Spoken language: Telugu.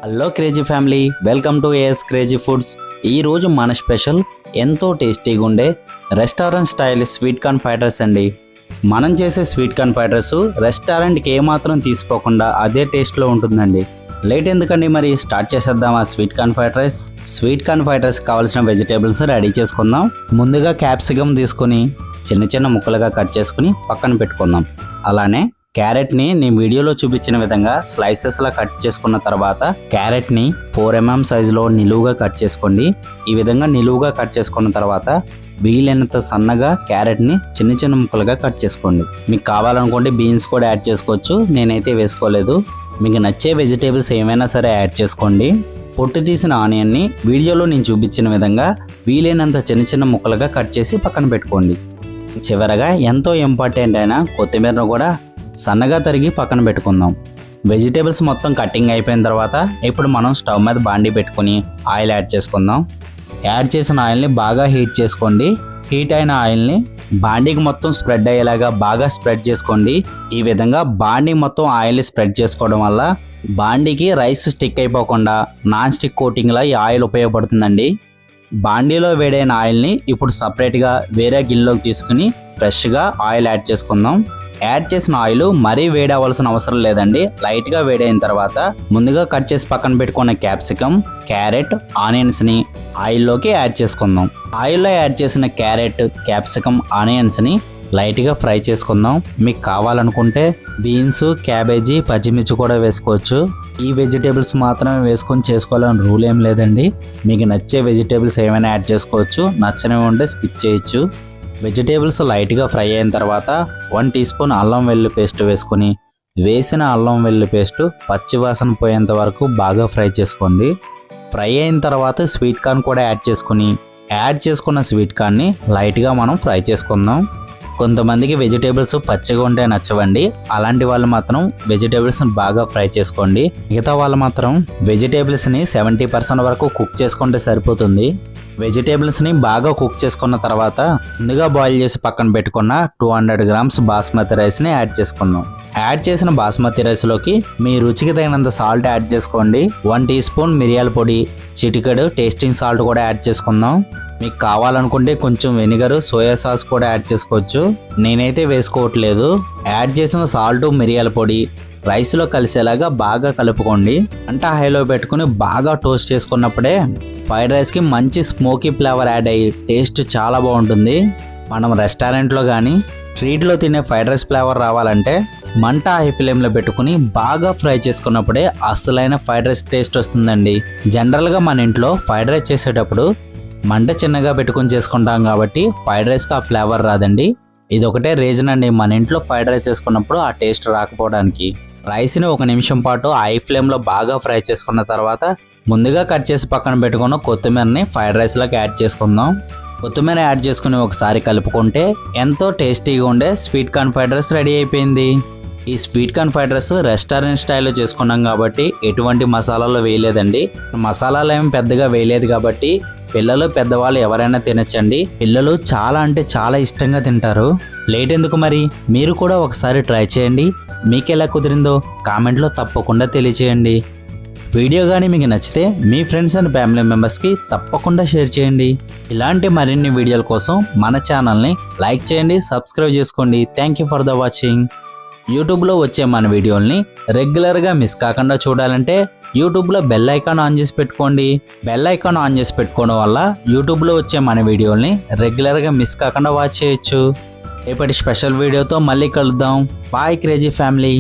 Hello crazy family, welcome to AS crazy foods. ఈరోజు మన స్పెషల్ ఎంతో టేస్టీగా ఉండే restaurant style sweet corn fried rice అండి. మనం చేసే స్వీట్ కార్న్ ఫ్రైడ్ రైస్ రెస్టారెంట్కి ఏమాత్రం తీసుకోకుండా అదే టేస్ట్లో ఉంటుందండి. లేట్ ఎందుకండి, మరి స్టార్ట్ చేసేద్దాం ఆ sweet corn fried rice. Sweet corn fried rice కావాల్సిన వెజిటేబుల్స్ రెడీ చేసుకుందాం. ముందుగా క్యాప్సికమ్ తీసుకుని చిన్న చిన్న ముక్కలుగా కట్ చేసుకుని పక్కన పెట్టుకుందాం. అలానే క్యారెట్ని నేను వీడియోలో చూపించిన విధంగా స్లైసెస్లా కట్ చేసుకున్న తర్వాత క్యారెట్ని 4 mm సైజులో నిలువుగా కట్ చేసుకోండి. ఈ విధంగా నిలువుగా కట్ చేసుకున్న తర్వాత వీలైనంత సన్నగా క్యారెట్ని చిన్న చిన్న ముక్కలుగా కట్ చేసుకోండి. మీకు కావాలనుకుంటే బీన్స్ కూడా యాడ్ చేసుకోవచ్చు, నేనైతే వేసుకోలేదు. మీకు నచ్చే వెజిటేబుల్స్ ఏమైనా సరే యాడ్ చేసుకోండి. పొట్టు తీసిన ఆనియన్ని వీడియోలో నేను చూపించిన విధంగా వీలైనంత చిన్న చిన్న ముక్కలుగా కట్ చేసి పక్కన పెట్టుకోండి. చివరగా ఎంతో ఇంపార్టెంట్ అయిన కొత్తిమీరను కూడా సన్నగా తరిగి పక్కన పెట్టుకుందాం. వెజిటేబుల్స్ మొత్తం కటింగ్ అయిపోయిన తర్వాత ఇప్పుడు మనం స్టవ్ మీద బాండీ పెట్టుకుని ఆయిల్ యాడ్ చేసుకుందాం. యాడ్ చేసిన ఆయిల్ని బాగా హీట్ చేసుకోండి. హీట్ అయిన ఆయిల్ని బాండీకి మొత్తం స్ప్రెడ్ అయ్యేలాగా బాగా స్ప్రెడ్ చేసుకోండి. ఈ విధంగా బాండీ మొత్తం ఆయిల్ని స్ప్రెడ్ చేసుకోవడం వల్ల బాండీకి రైస్ స్టిక్ అయిపోకుండా నాన్ స్టిక్ కోటింగ్లా ఈ ఆయిల్ ఉపయోగపడుతుందండి. బాండీలో వేడైన ఆయిల్ని ఇప్పుడు సపరేట్గా వేరే గిన్నెలోకి తీసుకుని ఫ్రెష్గా ఆయిల్ యాడ్ చేసుకుందాం. యాడ్ చేసిన ఆయిల్ మరీ వేడి అవ్వాల్సిన అవసరం లేదండి. లైట్గా వేడైన తర్వాత ముందుగా కట్ చేసి పక్కన పెట్టుకున్న క్యాప్సికమ్, క్యారెట్, ఆనియన్స్ని ఆయిల్లోకి యాడ్ చేసుకుందాం. ఆయిల్లో యాడ్ చేసిన క్యారెట్, క్యాప్సికమ్, ఆనియన్స్ని లైట్గా ఫ్రై చేసుకుందాం. మీకు కావాలనుకుంటే బీన్స్, క్యాబేజీ, పచ్చిమిర్చి కూడా వేసుకోవచ్చు. ఈ వెజిటేబుల్స్ మాత్రమే వేసుకొని చేసుకోవాలని రూల్ ఏం లేదండి. మీకు నచ్చే వెజిటేబుల్స్ ఏమైనా యాడ్ చేసుకోవచ్చు, నచ్చనివి ఉంటే స్కిప్ చేయొచ్చు. వెజిటేబుల్స్ లైట్గా ఫ్రై అయిన తర్వాత 1 టీ స్పూన్ అల్లం వెల్లుల్లి పేస్ట్ వేసుకొని వేసిన అల్లం వెల్లుల్లి పేస్ట్ పచ్చివాసన పోయేంత వరకు బాగా ఫ్రై చేసుకోండి. ఫ్రై అయిన తర్వాత స్వీట్ కార్న్ కూడా యాడ్ చేసుకున్న స్వీట్ కార్న్ని లైట్గా మనం ఫ్రై చేసుకుందాం. కొంతమందికి వెజిటేబుల్స్ పచ్చిగా ఉంటే నచ్చవండి. అలాంటి వాళ్ళు మాత్రం వెజిటేబుల్స్ని బాగా ఫ్రై చేసుకోండి. మిగతా వాళ్ళు మాత్రం వెజిటేబుల్స్ని 70% వరకు కుక్ చేసుకుంటే సరిపోతుంది. వెజిటేబుల్స్ని బాగా కుక్ చేసుకున్న తర్వాత ముందుగా బాయిల్ చేసి పక్కన పెట్టుకున్న 200 grams బాస్మతి రైస్ని యాడ్ చేసుకుందాం. యాడ్ చేసిన బాస్మతి రైస్లోకి మీ రుచికి తగినంత సాల్ట్ యాడ్ చేసుకోండి. 1 టీ స్పూన్ మిరియాల పొడి, చిటికెడు టేస్టింగ్ సాల్ట్ కూడా యాడ్ చేసుకుందాం. మీకు కావాలనుకుంటే కొంచెం వెనిగర్, సోయా సాస్ కూడా యాడ్ చేసుకోవచ్చు, నేనైతే వేసుకోవట్లేదు. యాడ్ చేసిన సాల్ట్, మిరియాల పొడి రైస్లో కలిసేలాగా బాగా కలుపుకోండి. అంటే హైలో పెట్టుకుని బాగా టోస్ట్ చేసుకున్నప్పుడే ఫ్రైడ్ రైస్కి మంచి స్మోకీ ఫ్లేవర్ యాడ్ అయ్యి టేస్ట్ చాలా బాగుంటుంది. మనం రెస్టారెంట్లో కానీ స్ట్రీట్లో తినే ఫ్రైడ్ రైస్ ఫ్లేవర్ రావాలంటే మంట హై ఫ్లేమ్లో పెట్టుకుని బాగా ఫ్రై చేసుకున్నప్పుడే అసలైన ఫ్రైడ్ రైస్ టేస్ట్ వస్తుందండి. జనరల్గా మన ఇంట్లో ఫ్రైడ్ రైస్ చేసేటప్పుడు మంట చిన్నగా పెట్టుకుని చేసుకుంటాం కాబట్టి ఫ్రైడ్ రైస్కి ఆ ఫ్లేవర్ రాదండి. ఇది ఒకటే రీజన్ అండి మన ఇంట్లో ఫ్రైడ్ రైస్ చేసుకున్నప్పుడు ఆ టేస్ట్ రాకపోవడానికి. రైస్ని 1 నిమిషం పాటు హై ఫ్లేమ్లో బాగా ఫ్రై చేసుకున్న తర్వాత ముందుగా కట్ చేసి పక్కన పెట్టుకున్న కొత్తిమీరని ఫ్రైడ్ రైస్లోకి యాడ్ చేసుకుందాం. కొత్తిమీర యాడ్ చేసుకుని ఒకసారి కలుపుకుంటే ఎంతో టేస్టీగా ఉండే sweet corn fried rice ready అయిపోయింది. ఈ sweet corn fried rice restaurant స్టైల్లో చేసుకున్నాం కాబట్టి ఎటువంటి మసాలాలు వేయలేదండి. మసాలాలు ఏమి పెద్దగా వేయలేదు కాబట్టి పిల్లలు, పెద్దవాళ్ళు ఎవరైనా తినచ్చండి. పిల్లలు చాలా అంటే చాలా ఇష్టంగా తింటారు. లేట్ ఎందుకు మరి, మీరు కూడా ఒకసారి ట్రై చేయండి. మీకు ఎలా కుదిరిందో కామెంట్లో తప్పకుండా తెలియచేయండి. వీడియో కానీ మీకు నచ్చితే మీ ఫ్రెండ్స్ అండ్ ఫ్యామిలీ మెంబర్స్కి తప్పకుండా షేర్ చేయండి. ఇలాంటి మరిన్ని వీడియోల కోసం మన ఛానల్ని లైక్ చేయండి, సబ్స్క్రైబ్ చేసుకోండి. Thank you for the watching. యూట్యూబ్లో వచ్చే మన వీడియోల్ని రెగ్యులర్గా మిస్ కాకుండా చూడాలంటే యూట్యూబ్లో బెల్ ఐకాన్ ఆన్ చేసి పెట్టుకోండి. బెల్ ఐకాన్ ఆన్ చేసి పెట్టుకోవడం వల్ల యూట్యూబ్లో వచ్చే మన వీడియోల్ని రెగ్యులర్గా మిస్ కాకుండా వాచ్ చేయొచ్చు. రేపటి స్పెషల్ వీడియోతో మళ్ళీ కలుద్దాం. Bye crazy family.